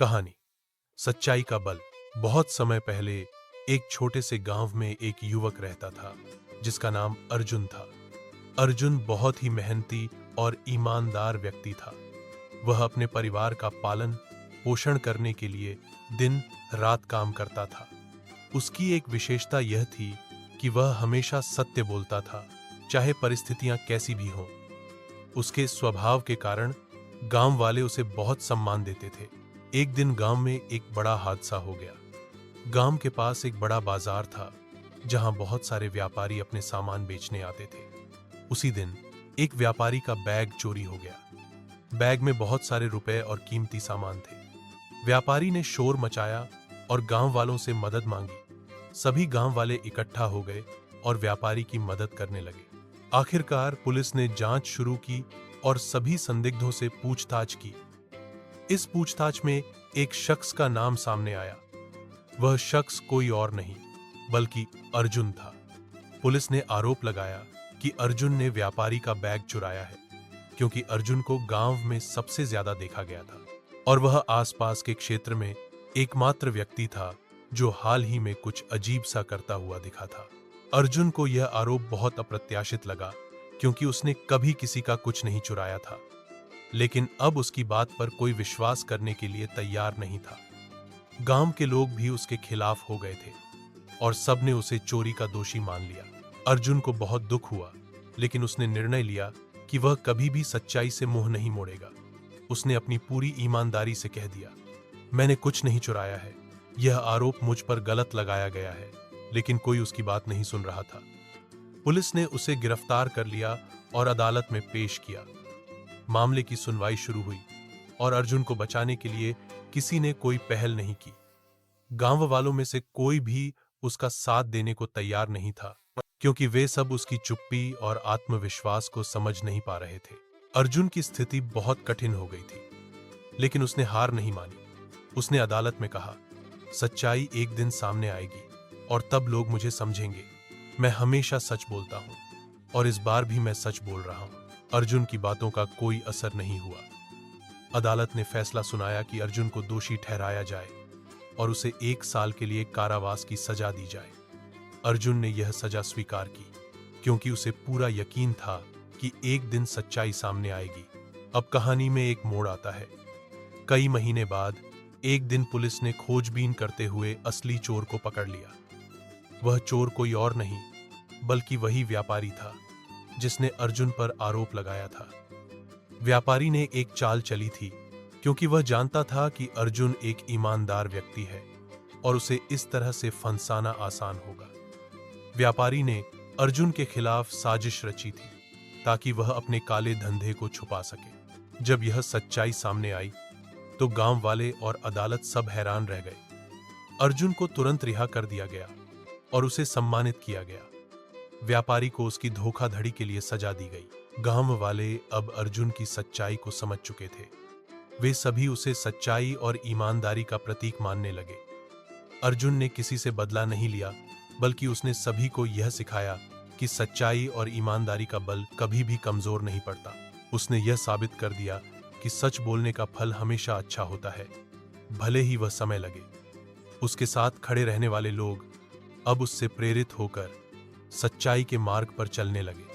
कहानी सच्चाई का बल। बहुत समय पहले एक छोटे से गांव में एक युवक रहता था जिसका नाम अर्जुन था। अर्जुन बहुत ही मेहनती और ईमानदार व्यक्ति था। वह अपने परिवार का पालन पोषण करने के लिए दिन रात काम करता था। उसकी एक विशेषता यह थी कि वह हमेशा सत्य बोलता था, चाहे परिस्थितियां कैसी भी हों। उसके स्वभाव के कारण गांव वाले उसे बहुत सम्मान देते थे। एक दिन गांव में एक बड़ा हादसा हो गया। गांव के पास एक बड़ा बाजार था जहां बहुत सारे व्यापारी अपने सामान बेचने आते थे। उसी दिन एक व्यापारी का बैग चोरी हो गया। बैग में बहुत सारे रुपए और कीमती सामान थे। व्यापारी ने शोर मचाया और गांव वालों से मदद मांगी। सभी गांव वाले इकट्ठा हो गए और व्यापारी की मदद करने लगे। आखिरकार पुलिस ने जांच शुरू की और सभी संदिग्धों से पूछताछ की। इस पूछताछ में एक शख्स का नाम सामने आया। वह शख्स कोई और नहीं बल्कि अर्जुन था। पुलिस ने आरोप लगाया कि अर्जुन ने व्यापारी का बैग चुराया है, क्योंकि अर्जुन को गांव में सबसे ज्यादा देखा गया था और वह आसपास के क्षेत्र में एकमात्र व्यक्ति था जो हाल ही में कुछ अजीब सा करता हुआ दिखा था। अर्जुन को यह आरोप बहुत अप्रत्याशित लगा, क्योंकि उसने कभी किसी का कुछ नहीं चुराया था। लेकिन अब उसकी बात पर कोई विश्वास करने के लिए तैयार नहीं था। गांव के लोग भी उसके खिलाफ हो गए थे और सबने उसे चोरी का दोषी मान लिया। अर्जुन को बहुत दुख हुआ, लेकिन उसने निर्णय लिया कि वह कभी भी सच्चाई से मुंह नहीं मोड़ेगा। उसने अपनी पूरी ईमानदारी से कह दिया, मैंने कुछ नहीं चुराया है, यह आरोप मुझ पर गलत लगाया गया है। लेकिन कोई उसकी बात नहीं सुन रहा था। पुलिस ने उसे गिरफ्तार कर लिया और अदालत में पेश किया। मामले की सुनवाई शुरू हुई और अर्जुन को बचाने के लिए किसी ने कोई पहल नहीं की। गांव वालों में से कोई भी उसका साथ देने को तैयार नहीं था, क्योंकि वे सब उसकी चुप्पी और आत्मविश्वास को समझ नहीं पा रहे थे। अर्जुन की स्थिति बहुत कठिन हो गई थी, लेकिन उसने हार नहीं मानी। उसने अदालत में कहा, सच्चाई एक दिन सामने आएगी और तब लोग मुझे समझेंगे। मैं हमेशा सच बोलता हूं और इस बार भी मैं सच बोल रहा हूं। अर्जुन की बातों का कोई असर नहीं हुआ। अदालत ने फैसला सुनाया कि अर्जुन को दोषी ठहराया जाए और उसे 1 साल के लिए कारावास की सजा दी जाए। अर्जुन ने यह सजा स्वीकार की, क्योंकि उसे पूरा यकीन था कि एक दिन सच्चाई सामने आएगी। अब कहानी में एक मोड़ आता है। कई महीने बाद एक दिन पुलिस ने खोजबीन करते हुए असली चोर को पकड़ लिया। वह चोर कोई और नहीं बल्कि वही व्यापारी था जिसने अर्जुन पर आरोप लगाया था। व्यापारी ने एक चाल चली थी, क्योंकि वह जानता था कि अर्जुन एक ईमानदार व्यक्ति है और उसे इस तरह से फंसाना आसान होगा। व्यापारी ने अर्जुन के खिलाफ साजिश रची थी ताकि वह अपने काले धंधे को छुपा सके। जब यह सच्चाई सामने आई तो गांव वाले और अदालत सब हैरान रह गए। अर्जुन को तुरंत रिहा कर दिया गया और उसे सम्मानित किया गया। व्यापारी को उसकी धोखाधड़ी के लिए सजा दी गई। गांव वाले अब अर्जुन की सच्चाई को समझ चुके थे। वे सभी उसे सच्चाई और ईमानदारी का प्रतीक मानने लगे। अर्जुन ने किसी से बदला नहीं लिया, बल्कि उसने सभी को यह सिखाया कि सच्चाई और ईमानदारी का बल कभी भी कमजोर नहीं पड़ता। उसने यह साबित कर दिया कि सच बोलने का फल हमेशा अच्छा होता है, भले ही वह समय लगे। उसके साथ खड़े रहने वाले लोग अब उससे प्रेरित होकर सच्चाई के मार्ग पर चलने लगे।